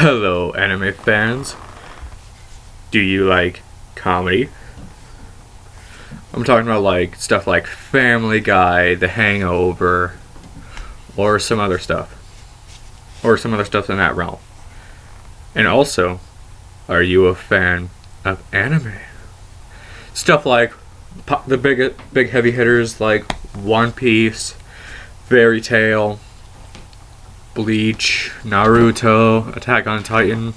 Hello, anime fans. Do you like comedy? I'm talking about like stuff like Family Guy, The Hangover, or some other stuff. Or some other stuff in that realm. And also, are you a fan of anime? Stuff like the big heavy hitters like One Piece, Fairy Tail, Bleach, Naruto, Attack on Titan.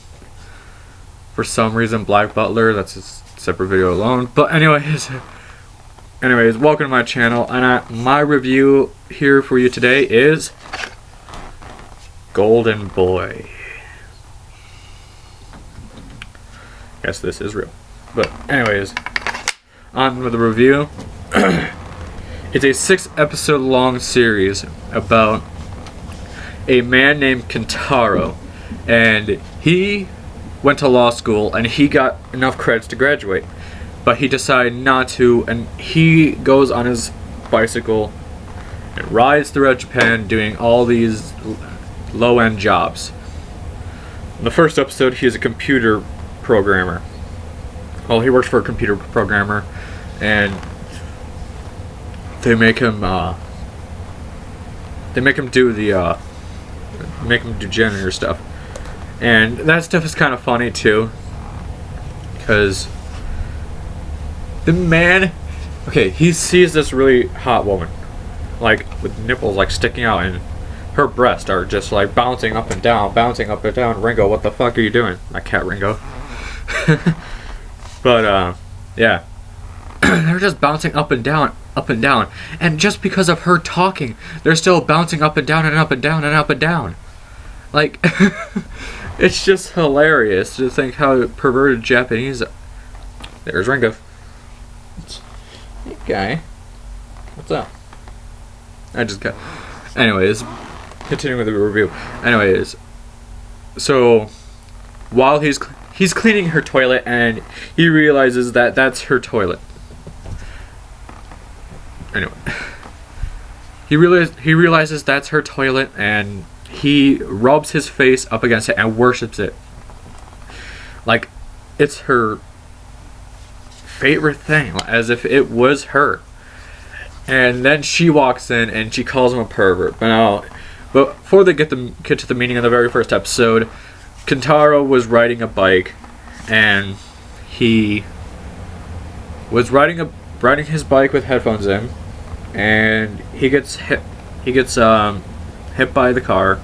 For some reason, Black Butler, that's a separate video alone. But anyways, welcome to my channel. And my review here for you today is Golden Boy. Yes, this is real. But anyways, on with the review. It's a 6-episode long series about a man named Kentaro, and he went to law school and he got enough credits to graduate, but he decided not to, and he goes on his bicycle and rides throughout Japan doing all these low-end jobs. In the first episode, he is a computer programmer. Well, he works for a computer programmer, and they make him do janitor stuff, and that stuff is kind of funny too, because the man, he sees this really hot woman, like with nipples like sticking out, and her breasts are just like bouncing up and down. Ringo, what the fuck are you doing? My cat Ringo. But yeah, they're just bouncing up and down, and just because of her talking, they're still bouncing up and down and up and down and up and down. Like, it's just hilarious to think how perverted Japanese. There's Ringo. Hey guy, what's up? Anyways, continuing with the review. Anyways, so while he's cleaning her toilet, and he realizes that that's her toilet. Anyway, he realizes that's her toilet, and he rubs his face up against it and worships it like it's her favorite thing, as if it was her. And then she walks in and she calls him a pervert. But before they get to the meaning of the very first episode, Kentaro was riding a bike, and he was riding his bike with headphones in, and he gets hit by the car,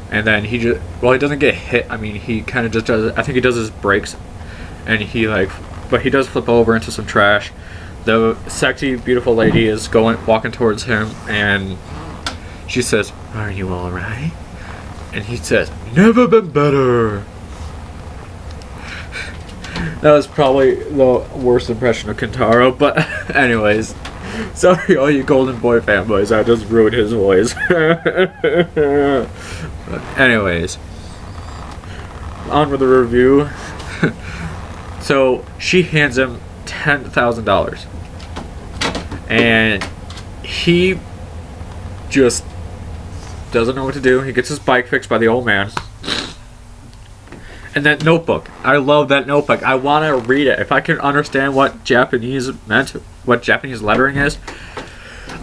and then he doesn't get hit. I mean, he kind of just does. I think he does his brakes, and but he does flip over into some trash. The sexy, beautiful lady is walking towards him, and she says, "Are you all right?" And he says, "Never been better." That was probably the worst impression of Kentaro, but anyways, sorry all you Golden Boy fanboys, I just ruined his voice. But anyways, on with the review. So she hands him $10,000, and he just doesn't know what to do. He gets his bike fixed by the old man. And that notebook, I love that notebook. I want to read it. If I can understand what Japanese lettering is,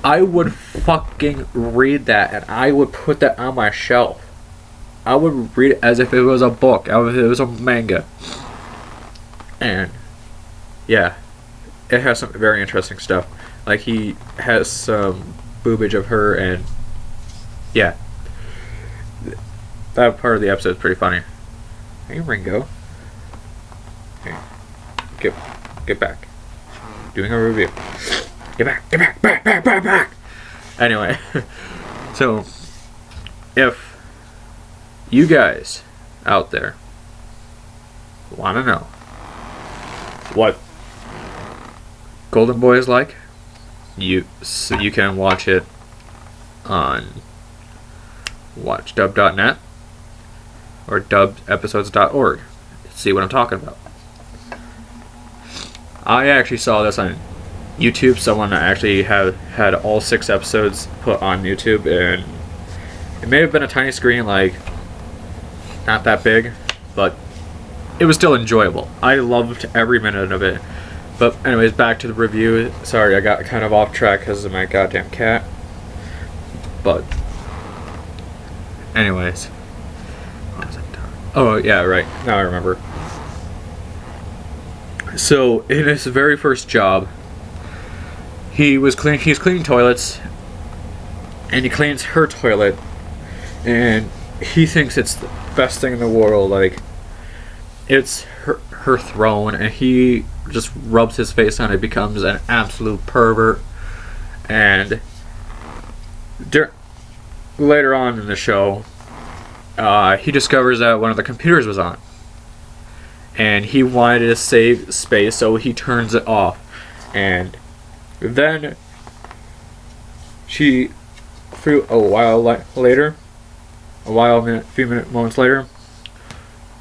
I would fucking read that, and I would put that on my shelf. I would read it as if it was a book, as if it was a manga. And yeah, it has some very interesting stuff. Like, he has some boobage of her, and yeah, that part of the episode is pretty funny. Hey Ringo. Hey, get back. Doing a review. Get back. Anyway, so if you guys out there want to know what Golden Boy is like, you can watch it on watchdub.net or dubedepisodes.org. See what I'm talking about. I actually saw this on YouTube. Someone actually had all 6 episodes put on YouTube, and it may have been a tiny screen, like not that big, but it was still enjoyable. I loved every minute of it. But anyways, back to the review. Sorry, I got kind of off track because of my goddamn cat. But anyways, what was I doing? Oh yeah, right. Now I remember. So in his very first job, he's cleaning toilets, and he cleans her toilet, and he thinks it's the best thing in the world. Like, it's her throne, and he just rubs his face on it, becomes an absolute pervert. And later on in the show, he discovers that one of the computers was on, and he wanted to save space, so he turns it off. And then she, through a few moments later,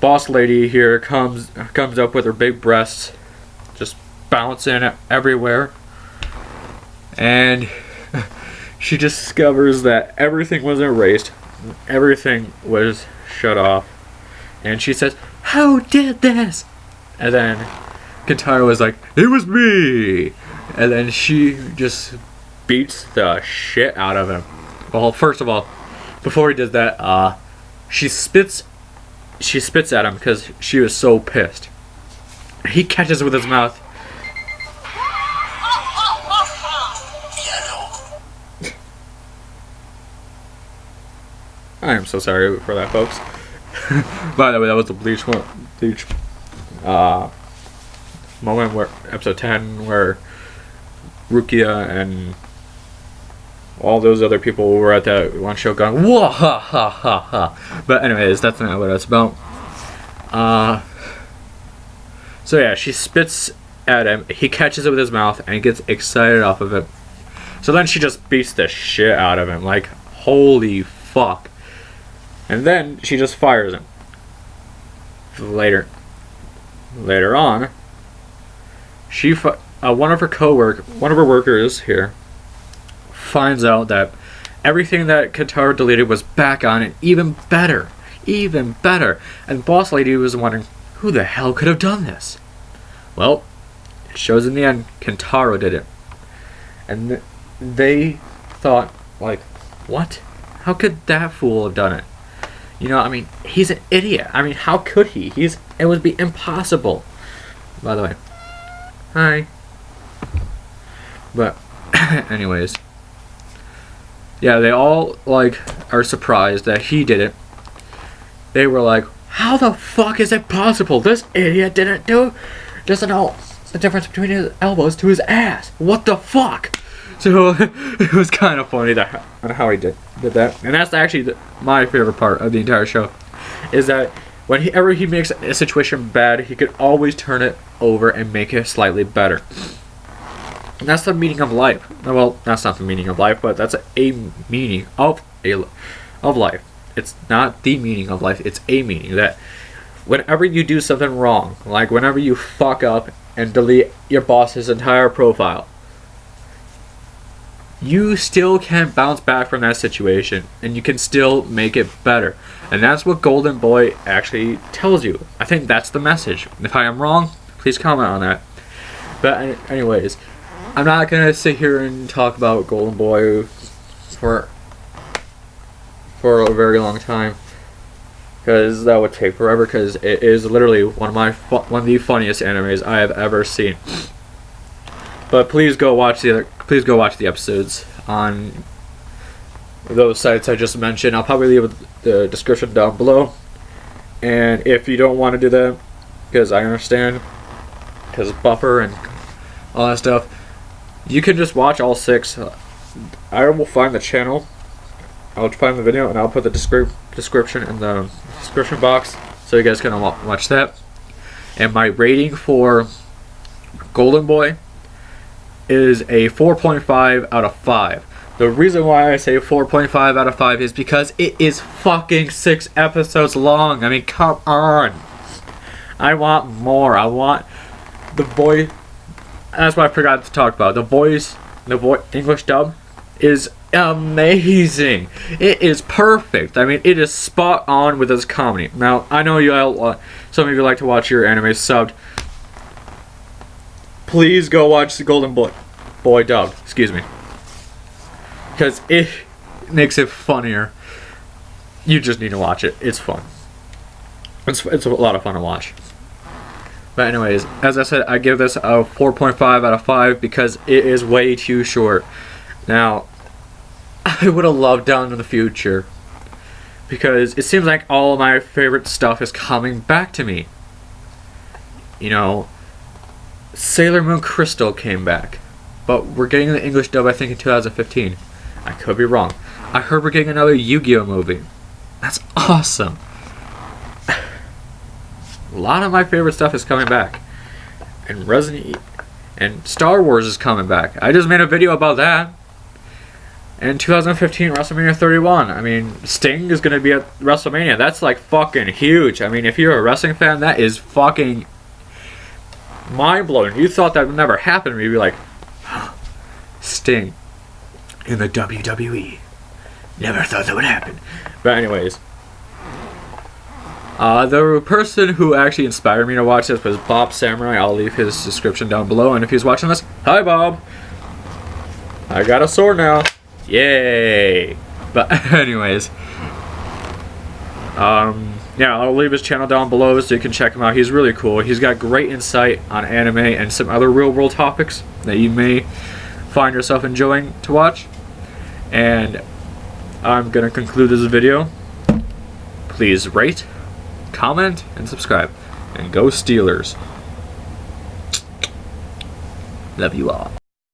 boss lady here comes up with her big breasts, just bouncing everywhere, and she discovers that everything was erased, everything was shut off, and she says, "Who did this?" And then Kentaro was like, "It was me!" And then she just beats the shit out of him. Well, first of all, before he does that, she spits at him because she was so pissed. He catches it with his mouth. I am so sorry for that, folks. By the way, that was the Bleach moment where episode 10, where Rukia and all those other people were at that one show going, whoa, ha, ha, ha, ha. But anyways, that's not what it's about. So yeah, she spits at him, he catches it with his mouth, and he gets excited off of it. So then she just beats the shit out of him, like, holy fuck. And then she just fires him. Later on, one of her workers here finds out that everything that Kentaro deleted was back on, and even better. And boss lady was wondering, who the hell could have done this? Well, it shows in the end Kentaro did it. And they thought, like, what? How could that fool have done it? You know, I mean, he's an idiot. I mean, how could he? It would be impossible. By the way, hi. But anyways, yeah, they all like are surprised that he did it. They were like, how the fuck is it possible? This idiot doesn't know the difference between his elbows to his ass. What the fuck? So it was kind of funny that on how he did that. And that's actually my favorite part of the entire show, is that whenever he makes a situation bad, he could always turn it over and make it slightly better. And that's the meaning of life. Well, that's not the meaning of life, but that's a meaning of life. It's not the meaning of life, it's a meaning. That whenever you do something wrong, like whenever you fuck up and delete your boss's entire profile, you still can bounce back from that situation, and you can still make it better. And that's what Golden Boy actually tells you. I think that's the message. If I am wrong, please comment on that. But anyways, I'm not going to sit here and talk about Golden Boy for a very long time, because that would take forever, because it is literally one of the funniest animes I have ever seen. But please go watch the episodes on those sites I just mentioned. I'll probably leave the description down below. And if you don't want to do that, because I understand, because buffer and all that stuff, you can just watch all 6. I will find the channel, I'll find the video, and I'll put the description in the description box so you guys can watch that. And my rating for Golden Boy is a 4.5 out of 5. The reason why I say 4.5 out of 5 is because it is fucking 6 episodes long. I mean, come on. I want more. I want the voice. That's what I forgot to talk about. The English dub is amazing. It is perfect. I mean, it is spot on with its comedy. Now, I know you all, some of you like to watch your anime subbed. Please go watch the Golden Boy dubbed. Excuse me. Because it makes it funnier. You just need to watch it. It's fun. It's a lot of fun to watch. But anyways, as I said, I give this a 4.5 out of 5 because it is way too short. Now, I would have loved Down in the Future because it seems like all of my favorite stuff is coming back to me. You know, Sailor Moon Crystal came back, but we're getting the English dub I think in 2015. I could be wrong. I heard we're getting another Yu-Gi-Oh movie. That's awesome. A lot of my favorite stuff is coming back. And and Star Wars is coming back. I just made a video about that. And 2015 WrestleMania 31. I mean, Sting is going to be at WrestleMania. That's like fucking huge. I mean, if you're a wrestling fan, that is fucking mind-blowing. You thought that would never happen. You'd be like, Sting in the WWE. Never thought that would happen. But anyways, the person who actually inspired me to watch this was Bob Samurai. I'll leave his description down below. And if he's watching this, hi Bob. I got a sword now. Yay. But anyways, yeah, I'll leave his channel down below so you can check him out. He's really cool. He's got great insight on anime and some other real world topics that you may find yourself enjoying to watch. And I'm gonna conclude this video. Please rate, comment, and subscribe. And go Steelers. Love you all.